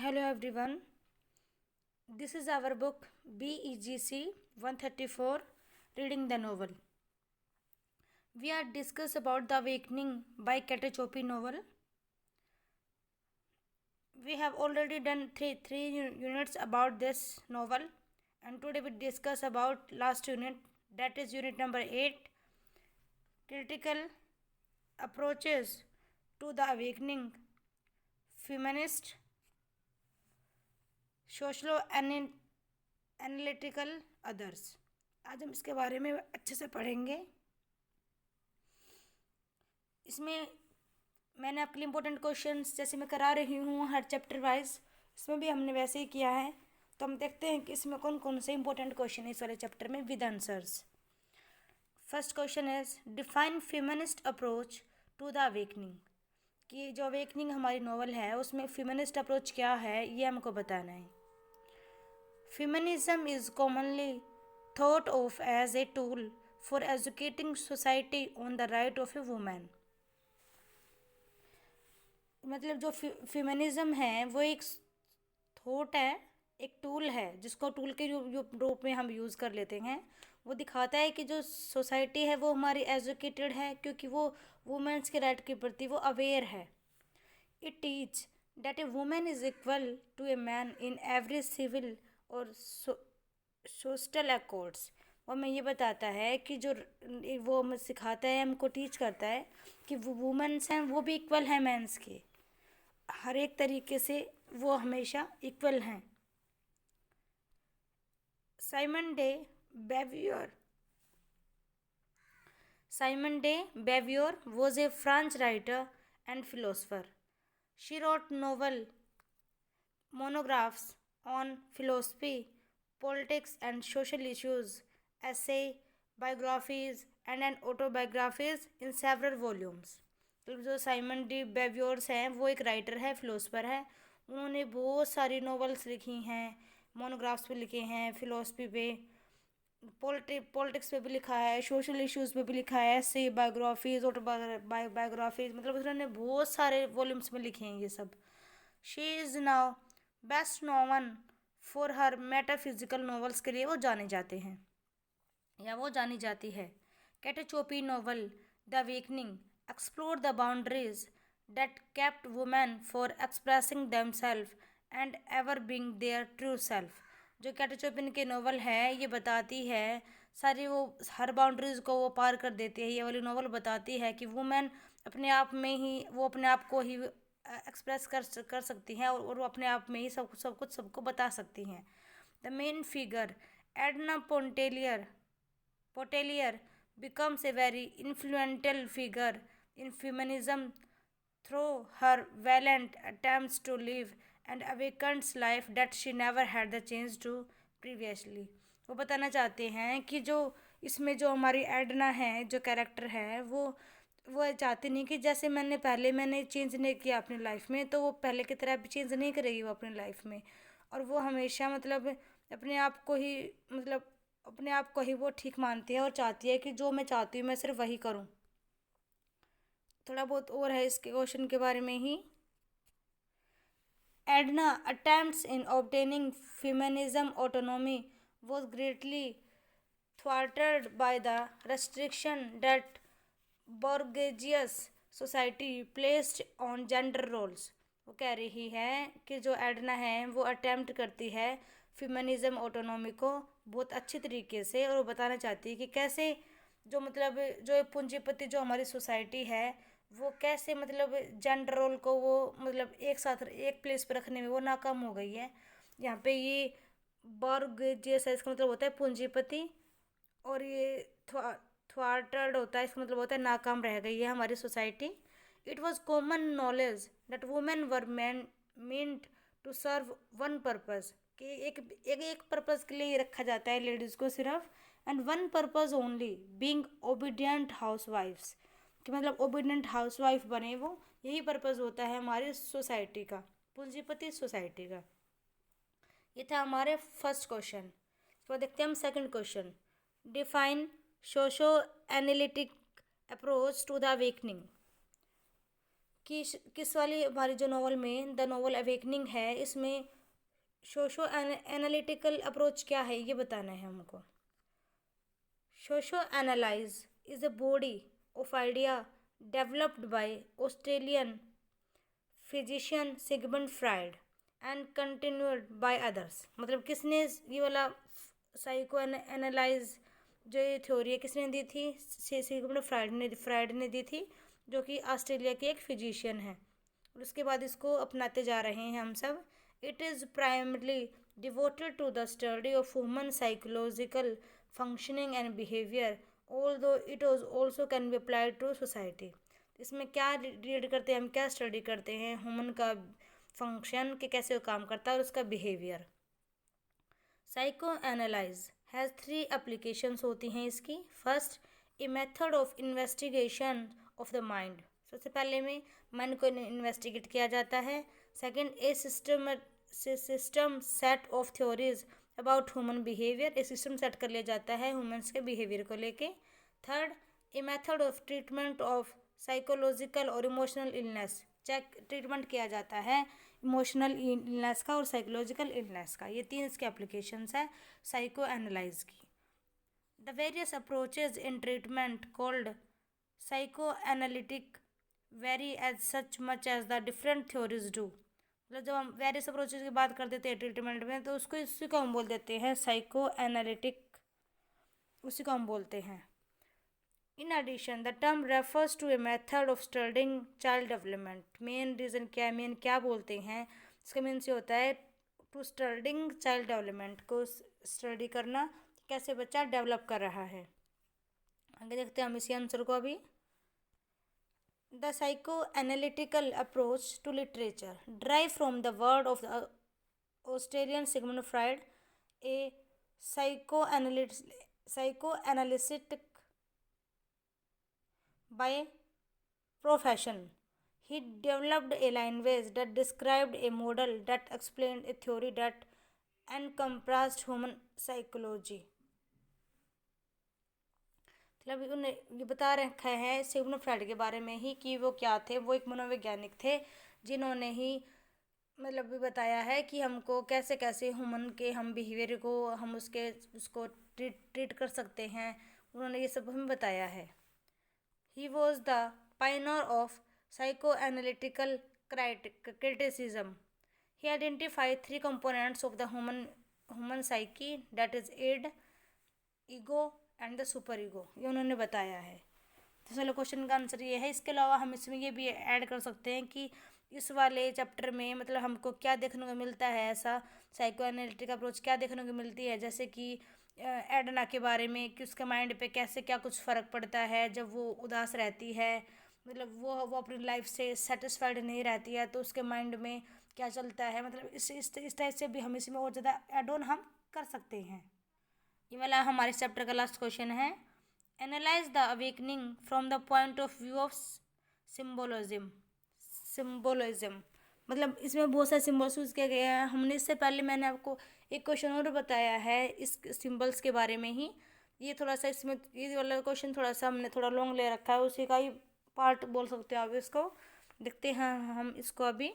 Hello everyone. This is our book BEGC 134 Reading the Novel. We are discuss about The Awakening by Katachopi novel. We have already done three units about this novel, and today we discuss about last unit, that is unit number 8, critical approaches to the awakening, feminist, socio analytical others. आज हम इसके बारे में अच्छे से पढ़ेंगे। इसमें मैंने आपके लिए इम्पोर्टेंट क्वेश्चंस जैसे मैं करा रही हूँ हर चैप्टर वाइज, इसमें भी हमने वैसे ही किया है। तो हम देखते हैं कि इसमें कौन कौन से इम्पोर्टेंट क्वेश्चन है इस वाले चैप्टर में with answers. First question is define feminist approach to the awakening, कि जो अवेकनिंग हमारी नॉवल है उसमें फेमिनिस्ट अप्रोच क्या है ये हमको बताना है। Feminism is commonly thought of as a tool for educating society on the right of a woman. मतलब जो फेमिनिज्म है वो एक थॉट है, एक टूल है जिसको टूल के रूप में हम यूज़ कर लेते हैं। वो दिखाता है कि जो सोसाइटी है वो हमारी एजुकेटेड है क्योंकि वो वुमेन्स के राइट के प्रति वो अवेयर है। It teach that a women is equal to a man in every civil और सोशल अकॉर्ड्स। वो हमें ये बताता है कि जो वो हमें सिखाता है, हमको टीच करता है कि वो वुमेन्स हैं वो भी इक्वल हैं मेंस के, हर एक तरीके से वो हमेशा इक्वल हैं। Simone de Beauvoir was a French writer and philosopher. She wrote novel monographs on philosophy, politics and social issues, essay, biographies and autobiographies in several volumes. तो जो साइमन डी बेवियोर्स हैं वो एक राइटर है, फिलोसफर है। उन्होंने बहुत सारी नॉवेल्स लिखी हैं, मोनोग्राफ्स पे लिखे हैं, फिलोसफी पे, पॉलिटिक्स पे भी लिखा है, सोशल इश्यूज़ पे भी लिखा है, ऐसे बायोग्राफीज़, ऑटोबायोग्राफीज़, मतलब उन्होंने बहुत सारे वॉल्यूम्स में लिखे हैं ये सब। She is now best known for her metaphysical novels के लिए वो जाने जाते हैं या वो जानी जाती है। Kate Chopin novel the Awakening explore the boundaries that kept women for expressing themselves and ever being their true self. जो कैटाचोपिन के नॉवल है ये बताती है सारी वो हर बाउंड्रीज को वो पार कर देती है। ये वाली नॉवल बताती है कि वुमेन अपने आप में ही वो अपने आप को ही एक्सप्रेस कर सकती हैं और वो अपने आप में ही सब कुछ सबको बता सकती हैं। The main figure Edna Pontellier becomes a very influential figure in feminism through her valiant attempts to live and awakens life that she never had the chance to previously. वो बताना चाहते हैं कि जो इसमें जो हमारी एडना है, जो कैरेक्टर है, वो चाहती नहीं कि जैसे मैंने चेंज नहीं किया अपनी लाइफ में तो वो पहले की तरह भी चेंज नहीं करेगी वो अपनी लाइफ में। और वो हमेशा मतलब अपने आप को ही वो ठीक मानती है और चाहती है कि जो मैं चाहती हूँ मैं सिर्फ वही करूँ। थोड़ा बहुत और है इसके क्वेश्चन के बारे में ही। Edna attempts in obtaining feminism autonomy was greatly thwarted by the restriction that bourgeois society placed on gender roles. वो कह रही है कि जो एडना है वो अटेम्प्ट करती है फेमिनिज्म ऑटोनॉमी को बहुत अच्छी तरीके से, और वो बताना चाहती है कि कैसे जो पूंजीपति जो हमारी सोसाइटी है वो कैसे जेंडर रोल को वो एक साथ एक प्लेस पर रखने में वो नाकाम हो गई है। यहाँ पे ये बॉर्गेजियस है, इसका मतलब होता है पूंजीपति, और ये थ्वार्टेड होता है, इसका मतलब होता है नाकाम रह गई है हमारी society. It was common knowledge that women were meant to serve one purpose, कि एक पर्पज़ के लिए ही रखा जाता है लेडीज़ को सिर्फ, and one purpose only being obedient हाउस वाइफ्स, कि ओबीडियंट हाउस वाइफ बने वो, यही पर्पज़ होता है हमारी सोसाइटी का, पूंजीपति सोसाइटी का। ये था हमारे फर्स्ट क्वेश्चन। तो देखते हैं हम second question. Define socio analytic approach to the awakening. किस वाली हमारी जो नॉवल में द नॉवल अवेकनिंग है, इसमें सोशो एनालिटिकल अप्रोच क्या है ये बताना है हमको। Socio analyse is a body of idea developed by Australian physician Sigmund Freud and continued by others. मतलब किसने ये वाला साइको एनालाइज जो ये थ्योरी है किसने दी थी? सिगमंड फ्राइड ने दी थी, जो कि ऑस्ट्रेलिया के एक फिजिशियन है। और उसके बाद इसको अपनाते जा रहे हैं हम सब। It is primarily devoted to the study of human psychological functioning and behaviour, although it was also can be applied to society. इसमें क्या रीड करते हैं हम, क्या स्टडी करते हैं? ह्यूमन का फंक्शन के कैसे वो काम करता है और उसका behaviour. Psycho analyse has 3 applications होती हैं इसकी। First, a method of investigation of the mind. सबसे पहले में माइंड को इन्वेस्टिगेट किया जाता है। Second, A system set of theories about human behaviour. A system set कर लिया जाता है ह्यूमन्स के बिहेवियर को लेके। Third, a method of treatment of psychological और इमोशनल इलनेस। ट्रीटमेंट किया जाता है इमोशनल इलनेस का और साइकोलॉजिकल इलनेस का। ये 3 इसके एप्लीकेशंस है साइको एनालाइज की। The various approaches in treatment called psycho analytic vary as such much as the different theories do. मतलब जब हम वेरियस अप्रोचेज की बात कर देते हैं ट्रीटमेंट में, तो उसको इसी को हम बोल देते हैं साइको एनालिटिक, उसी को हम बोलते हैं। In addition, the term refers to a method of studying child development. Main reason क्या है, मेन क्या बोलते हैं, इसका मीन से होता है टू स्टडिंग चाइल्ड डेवलपमेंट, को स्टडी करना कैसे बच्चा डेवलप कर रहा है। आगे देखते हैं हम इसी आंसर को अभी। The psycho analytical approach to literature drive from the word of the Australian Sigmund Freud, a psycho analyst by profession. He developed a language that described a model that explained a theory that encompassed human psychology. मतलब उन्हें ये बता रखा है Sigmund Freud के बारे में ही कि वो क्या थे। वो एक मनोवैज्ञानिक थे जिन्होंने ही मतलब भी बताया है कि हमको कैसे कैसे ह्यूमन के हम बिहेवियर को हम उसको ट्रीट कर सकते हैं। उन्होंने ये सब हमें बताया है। He was the pioneer of psychoanalytical criticism. He identified 3 components of the human psyche, that is id, ego and the superego. ये उन्होंने बताया है। तो चलो क्वेश्चन का आंसर ये है। इसके अलावा हम इसमें ये भी ऐड कर सकते हैं कि इस वाले चैप्टर में मतलब हमको क्या देखने को मिलता है, ऐसा साइको एनालिटिक अप्रोच क्या देखने को मिलती है, जैसे कि एडना के बारे में कि उसके माइंड पे कैसे क्या कुछ फ़र्क पड़ता है जब वो उदास रहती है। मतलब वो अपनी लाइफ से सेटिस्फाइड नहीं रहती है तो उसके माइंड में क्या चलता है। मतलब इस टाइप से भी हम इसमें और ज़्यादा एड ऑन हम कर सकते हैं। ये वाला हमारे चैप्टर का लास्ट क्वेश्चन है। Analyse the awakening from the point of view of symbolism. मतलब इसमें बहुत सारे सिम्बल्स यूज़ किए गए हैं। हमने इससे पहले मैंने आपको एक क्वेश्चन और बताया है इस सिंबल्स के बारे में ही। ये थोड़ा सा इसमें ये वाला क्वेश्चन थोड़ा सा हमने थोड़ा लॉन्ग ले रखा है, उसी का ही पार्ट बोल सकते हो आप इसको। देखते हैं हम इसको अभी।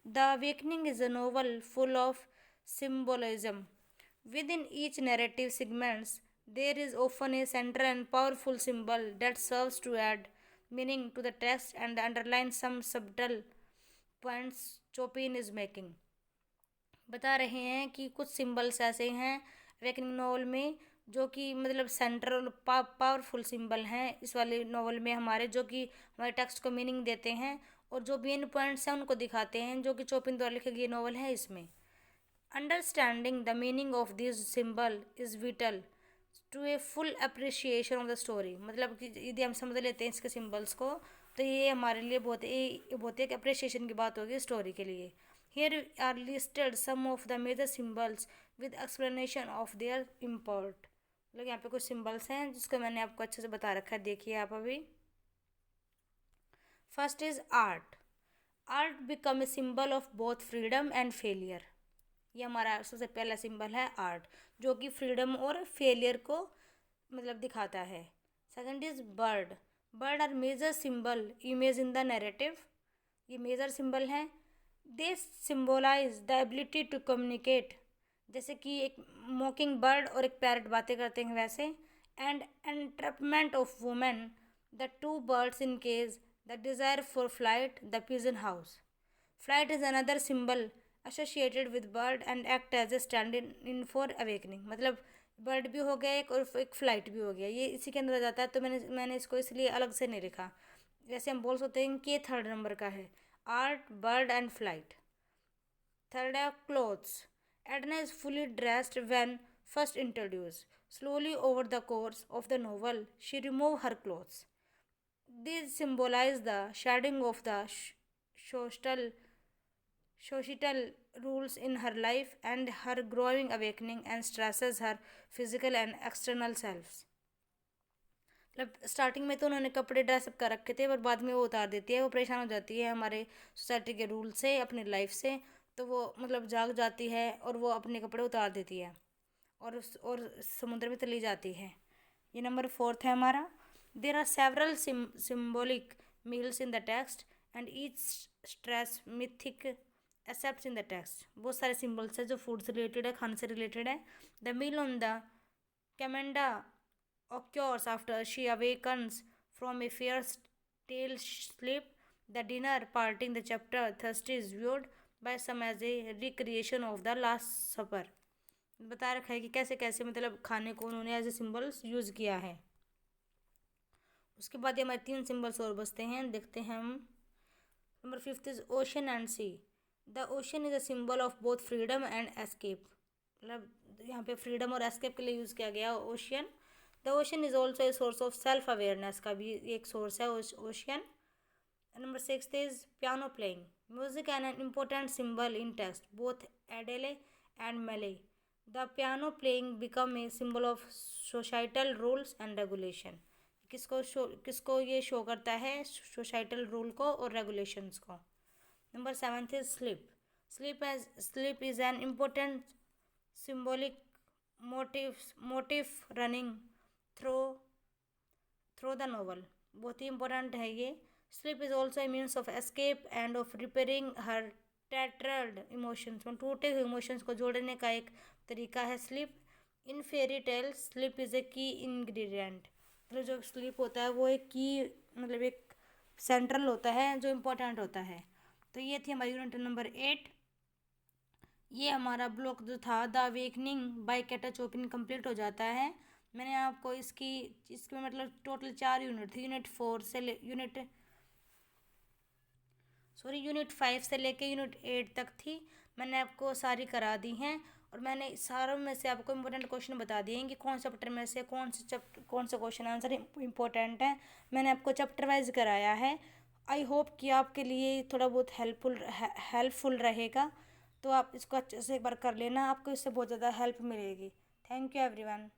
The awakening is a novel full of symbolism. Within each narrative segments there is often a central and powerful symbol that serves to add meaning to the text and underline some subtle points Chopin is making. बता रहे हैं कि कुछ symbols ऐसे हैं awakening novel में जो कि मतलब सेंट्रल पावरफुल सिंबल हैं इस वाले नॉवल में हमारे, जो कि हमारे टेक्स्ट को मीनिंग देते हैं और जो मेन पॉइंट्स हैं उनको दिखाते हैं, जो कि चोपिन द्वारा लिखी गई नॉवल है इसमें। Understanding the meaning of this symbol is vital to a full appreciation of the story. मतलब कि यदि हम समझ लेते हैं इसके सिंबल्स को तो ये हमारे लिए बहुत एक अप्रिशिएशन की बात होगी स्टोरी के लिए। Here are listed some of the major symbols with explanation of their import. मतलब यहाँ पे कुछ सिंबल्स हैं जिसको मैंने आपको अच्छे से बता रखा है, देखिए आप अभी। First is art. Art become a symbol of both freedom and failure. ये हमारा सबसे पहला सिंबल है आर्ट, जो कि फ्रीडम और फेलियर को मतलब दिखाता है। Second is bird. Bird are major symbol image in the narrative. ये मेजर सिंबल हैं। They symbolize the ability to communicate, जैसे कि एक मॉकिंग बर्ड और एक पैरट बातें करते हैं वैसे। And entrapment of women, the two birds in cage, the desire for flight, the pigeon house. Flight is another symbol associated with bird and act as a stand in for awakening. मतलब bird भी हो गया एक और एक flight भी हो गया, ये इसी के अंदर आ जाता है, तो मैंने इसको इसलिए अलग से नहीं लिखा। वैसे हम बोल सकते हैं कि ये 3rd नंबर का है, art, bird and flight. 3rd है clothes. Edna is fully dressed when first introduced. Slowly over the course of the novel, she removed her clothes. These symbolize the shedding of the social societal rules in her life and her growing awakening and stresses her physical and external selves. मतलब starting में तो उन्होंने कपड़े dress up कर रखे थे, पर बाद में वो उतार देती है, वो परेशान हो जाती है हमारे सोसाइटी के रूल से, अपनी लाइफ से, तो वो मतलब जाग जाती है और वो अपने कपड़े उतार देती है और समुद्र में चली जाती है। ये नंबर 4th है हमारा। There are several symbolic meals in the text and each stress mythic accept in the text. बहुत सारे सिम्बल्स है जो फूड से रिलेटेड है, खाने से रिलेटेड है। The meal on the Caminada occurs after she awakens from a fairy tale sleep. The dinner party in the chapter Thursday is viewed by some as a recreation of the Last Supper. बता रखा है कि कैसे कैसे मतलब खाने को उन्होंने एज ए सिम्बल्स यूज़ किया है। उसके बाद ये हमारे 3 सिम्बल्स और बचते हैं, देखते हैं हम। Number 5th is ocean and sea. The ocean is a symbol of both freedom and escape. मतलब यहाँ पे फ्रीडम और एस्केप के लिए यूज़ किया गया ocean. The ocean is also a source of self awareness का भी एक सोर्स है ocean. Number 6th is piano playing. Music and an important symbol in text both Adele and Mele. The piano playing become a symbol of societal rules and regulation. किसको ये show करता है, societal rule को और regulations को। Number 7th is sleep. Sleep is an important symbolic motif running through the novel. बहुत ही important है ये। Sleep is also a means of escape and of repairing her tattered emotions. टूटे हुए emotions को जोड़ने का एक तरीका है sleep. In fairy tales sleep is a key ingredient. मतलब जो स्लीप होता है वो एक की मतलब एक सेंट्रल होता है जो इम्पोर्टेंट होता है। तो ये थी हमारी यूनिट नंबर 8। ये हमारा ब्लॉक जो था द अवेकनिंग बाय कैटा चोपिन कंप्लीट हो जाता है। मैंने आपको इसके मतलब टोटल 4 यूनिट थी। यूनिट 5 से लेके यूनिट 8 तक थी। मैंने आपको सारी करा दी हैं और मैंने सारों में से आपको इम्पोर्टेंट क्वेश्चन बता दिए हैं कि कौन से चैप्टर में से कौन से क्वेश्चन आंसर इम्पोर्टेंट है। मैंने आपको चैप्टर वाइज कराया है। आई होप कि आपके लिए थोड़ा बहुत हेल्पफुल रहेगा, तो आप इसको अच्छे से एक बार कर लेना, आपको इससे बहुत ज़्यादा हेल्प मिलेगी। Thank you everyone.